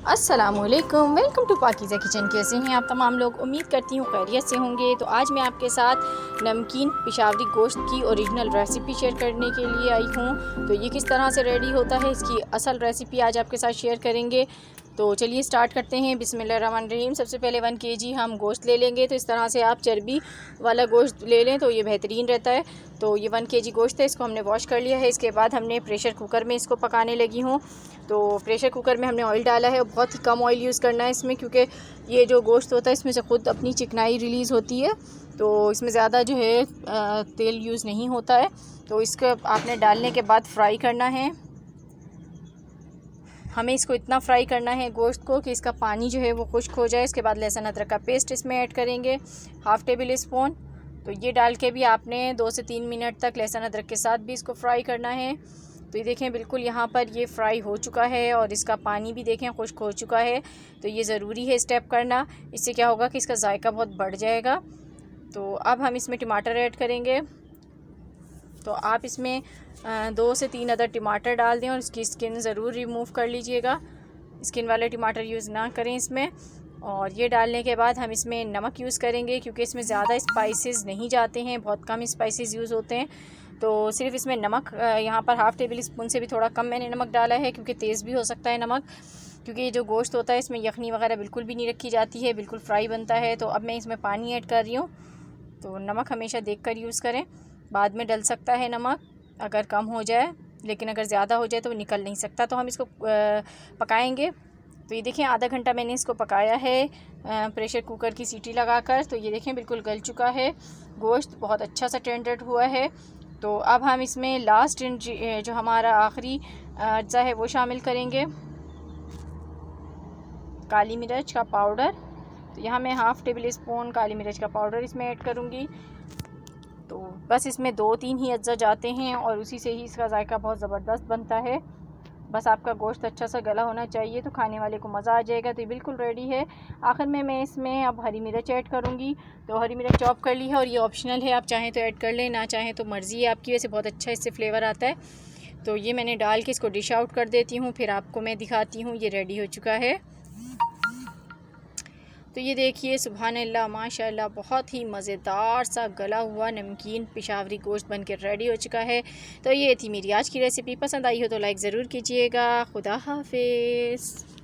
अस्सलामुअलैकुम, welcome to Pakeezah kitchen. कैसे हैं आप तमाम लोग? उम्मीद करती हूँ खैरियत से होंगे। तो आज मैं आपके साथ नमकीन पेशावरी गोश्त की ओरिजिनल रेसिपी शेयर करने के लिए आई हूँ। तो ये किस तरह से रेडी होता है, इसकी असल रेसिपी आज आपके साथ शेयर करेंगे। तो चलिए स्टार्ट करते हैं। बिस्मिल्लाहिर्रहमानिर्रहीम। सबसे पहले 1 kg हम गोश्त ले लेंगे। तो इस तरह से आप चर्बी वाला गोश्त ले लें तो ये बेहतरीन रहता है। तो ये 1 kg गोश्त है, इसको हमने वॉश कर लिया है। इसके बाद हमने प्रेशर कुकर में इसको पकाने लगी हूँ। तो प्रेशर कुकर में हमने ऑयल डाला है और बहुत ही कम ऑयल यूज़ करना है इसमें, क्योंकि ये जो गोश्त होता है इसमें से ख़ुद अपनी चिकनाई रिलीज़ होती है। तो इसमें ज़्यादा जो है तेल यूज़ नहीं होता है। तो इसको आपने डालने के बाद फ्राई करना है। हमें इसको इतना फ्राई करना है गोश्त को कि इसका पानी जो है वो खुश्क हो जाए। इसके बाद लहसुन अदरक का पेस्ट इसमें ऐड करेंगे, 1/2 टेबल स्पून। तो ये डाल के भी आपने 2 से 3 मिनट तक लहसुन अदरक के साथ भी इसको फ्राई करना है। तो ये देखें बिल्कुल यहाँ पर ये फ्राई हो चुका है और इसका पानी भी देखें खुश्क हो चुका है। तो ये ज़रूरी है स्टेप करना, इससे क्या होगा कि इसका जायका बहुत बढ़ जाएगा। तो अब हम इसमें टमाटर ऐड करेंगे। तो आप इसमें 2 से 3 अदर टमाटर डाल दें और इसकी स्किन ज़रूर रिमूव कर लीजिएगा। स्किन वाले टमाटर यूज़ ना करें इसमें। और ये डालने के बाद हम इसमें नमक यूज़ करेंगे, क्योंकि इसमें ज़्यादा स्पाइसेस नहीं जाते हैं, बहुत कम स्पाइसेस यूज़ होते हैं। तो सिर्फ इसमें नमक यहाँ पर 1/2 टेबल स्पून से भी थोड़ा कम मैंने नमक डाला है, क्योंकि तेज़ भी हो सकता है नमक। क्योंकि ये जो गोश्त होता है इसमें यखनी वगैरह बिल्कुल भी नहीं रखी जाती है, बिल्कुल फ्राई बनता है। तो अब मैं इसमें पानी ऐड कर रही हूँ। तो नमक हमेशा देख कर यूज़ करें, बाद में डल सकता है नमक अगर कम हो जाए, लेकिन अगर ज़्यादा हो जाए तो वो निकल नहीं सकता। तो हम इसको पकाएंगे। तो ये देखें आधा घंटा मैंने इसको पकाया है प्रेशर कुकर की सीटी लगाकर। तो ये देखें बिल्कुल गल चुका है गोश्त, बहुत अच्छा सा टेंडर हुआ है। तो अब हम इसमें लास्ट जो हमारा आखिरी अज्जा है वो शामिल करेंगे, काली मिर्च का पाउडर। तो यहाँ मैं 1/2 टेबल स्पून काली मिर्च का पाउडर इसमें ऐड करूँगी। तो बस इसमें 2-3 ही अज्जा जाते हैं और उसी से ही इसका जायका बहुत ज़बरदस्त बनता है। बस आपका गोश्त अच्छा सा गला होना चाहिए तो खाने वाले को मज़ा आ जाएगा। तो ये बिल्कुल रेडी है। आखिर में मैं इसमें अब हरी मिर्च ऐड करूँगी। तो हरी मिर्च चॉप कर ली है और ये ऑप्शनल है, आप चाहें तो ऐड कर लें, ना चाहें तो मर्ज़ी है आपकी। वैसे बहुत अच्छा इससे फ्लेवर आता है। तो ये मैंने डाल के इसको डिश आउट कर देती हूँ, फिर आपको मैं दिखाती हूँ। ये रेडी हो चुका है। तो ये देखिए सुभान अल्लाह माशाल्लाह, बहुत ही मज़ेदार सा गला हुआ नमकीन पेशावरी गोश्त बन के रेडी हो चुका है। तो ये थी मेरी आज की रेसिपी। पसंद आई हो तो लाइक ज़रूर कीजिएगा। खुदा हाफिज़।